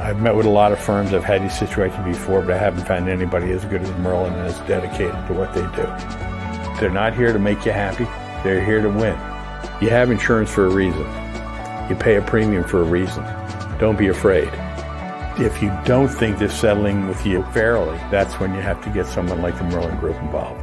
I've met with a lot of firms. I've had these situations before, but I haven't found anybody as good as Merlin and as dedicated to what they do. They're not here to make you happy. They're here to win. You have insurance for a reason. You pay a premium for a reason. Don't be afraid. If you don't think they're settling with you fairly, that's when you have to get someone like the Merlin Group involved.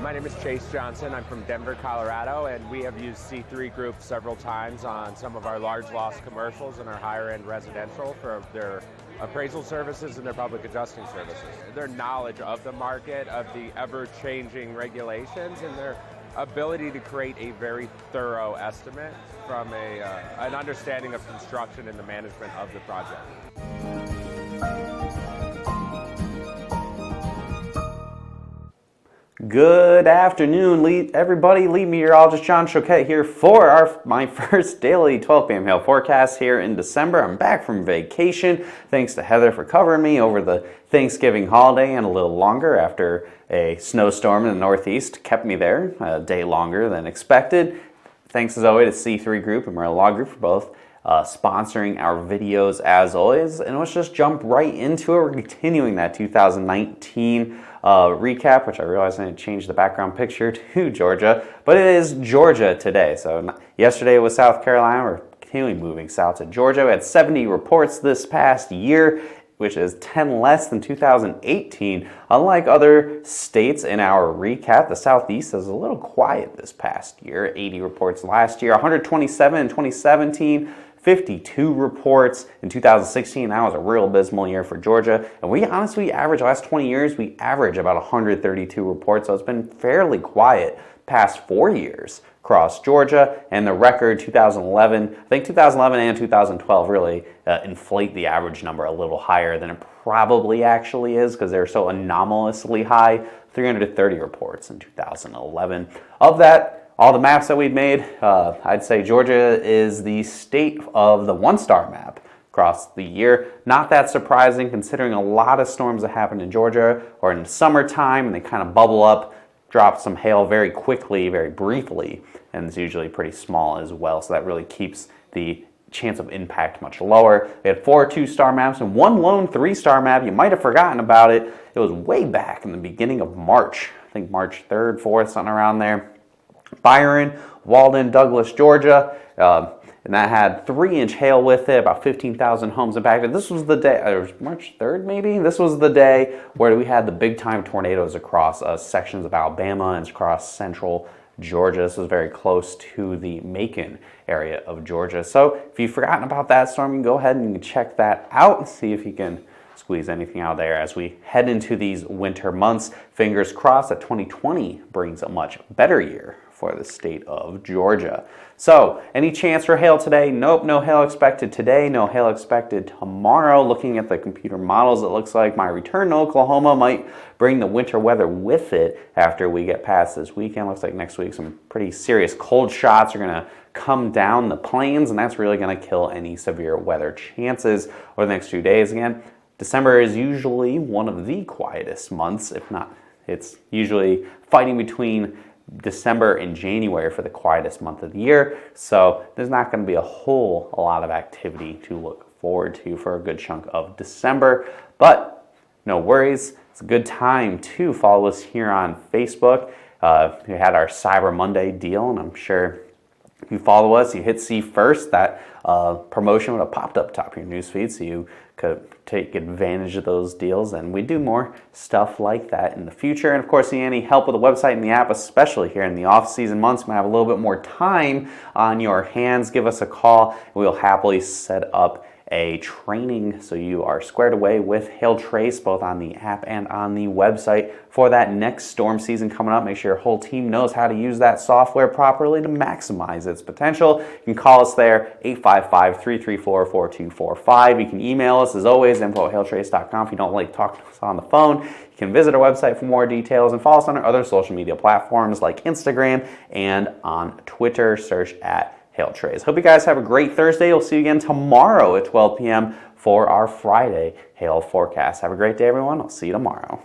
My name is Chase Johnson. I'm from Denver, Colorado, and we have used C3 Group several times on some of our large loss commercials and our higher end residential for their appraisal services and their public adjusting services. Their knowledge of the market, of the ever-changing regulations, and their ability to create a very thorough estimate from an understanding of construction and the management of the project. Good afternoon, everybody. Lead meteorologist John Choquette here for my first daily 12 p.m. hail forecast here in December. I'm back from vacation. Thanks to Heather for covering me over the Thanksgiving holiday and a little longer after a snowstorm in the Northeast kept me there a day longer than expected. Thanks as always to C3 Group and Merlin Law Group for both sponsoring our videos as always. And let's just jump right into it. We're continuing that 2019 recap, which I realized I need to change the background picture to Georgia, but it is Georgia today. So yesterday was South Carolina. We're continuing moving south to Georgia. We had 70 reports this past year, which is 10 less than 2018. Unlike other states in our recap, the Southeast is a little quiet this past year. 80 reports last year, 127 in 2017. 52 reports in 2016. That was a real abysmal year for Georgia. And we honestly average, the last 20 years, we average about 132 reports. So it's been fairly quiet past 4 years across Georgia. And the record 2011, I think 2011 and 2012 really inflate the average number a little higher than it probably actually is because they're so anomalously high. 330 reports in 2011. Of that, all the maps that we've made, I'd say Georgia is the state of the one-star map across the year. Not that surprising considering a lot of storms that happen in Georgia or in the summertime and they kind of bubble up, drop some hail very quickly, very briefly, and it's usually pretty small as well. So that really keeps the chance of impact much lower. We had 4 2-star maps and 1 lone 3-star map. You might have forgotten about it. It was way back in the beginning of March. I think March 3rd, 4th, something around there. Byron, Walden, Douglas, Georgia, and that had 3-inch hail with it, about 15,000 homes impacted. This was the day, it was March 3rd maybe? This was the day where we had the big time tornadoes across sections of Alabama and across central Georgia. This was very close to the Macon area of Georgia. So if you've forgotten about that storm, you can go ahead and you can check that out and see if you can squeeze anything out there as we head into these winter months. Fingers crossed that 2020 brings a much better year for the state of Georgia. So, any chance for hail today? Nope, no hail expected today, no hail expected tomorrow. Looking at the computer models, it looks like my return to Oklahoma might bring the winter weather with it after we get past this weekend. Looks like next week some pretty serious cold shots are going to come down the plains, and that's really going to kill any severe weather chances over the next few days. Again, December is usually one of the quietest months, if not, it's usually fighting between December and January for the quietest month of the year. So there's not going to be a whole lot of activity to look forward to for a good chunk of December. But no worries. It's a good time to follow us here on Facebook. We had our Cyber Monday deal, and I'm sure if you follow us, you hit see first, that promotion would have popped up top of your newsfeed, so you could take advantage of those deals, and we do more stuff like that in the future. And of course, you need any help with the website and the app, especially here in the off-season months, you might have a little bit more time on your hands, give us a call, and we'll happily set up a training so you are squared away with HailTrace both on the app and on the website for that next storm season coming up. Make sure your whole team knows how to use that software properly to maximize its potential. You can call us there, 855-334-4245. You can email us as always, info@hailtrace.com. If you don't like talking to us on the phone, you can visit our website for more details and follow us on our other social media platforms like Instagram and on Twitter. Search at HailTrace. Hope you guys have a great Thursday. We'll see you again tomorrow at 12 p.m. for our Friday hail forecast. Have a great day, everyone. I'll see you tomorrow.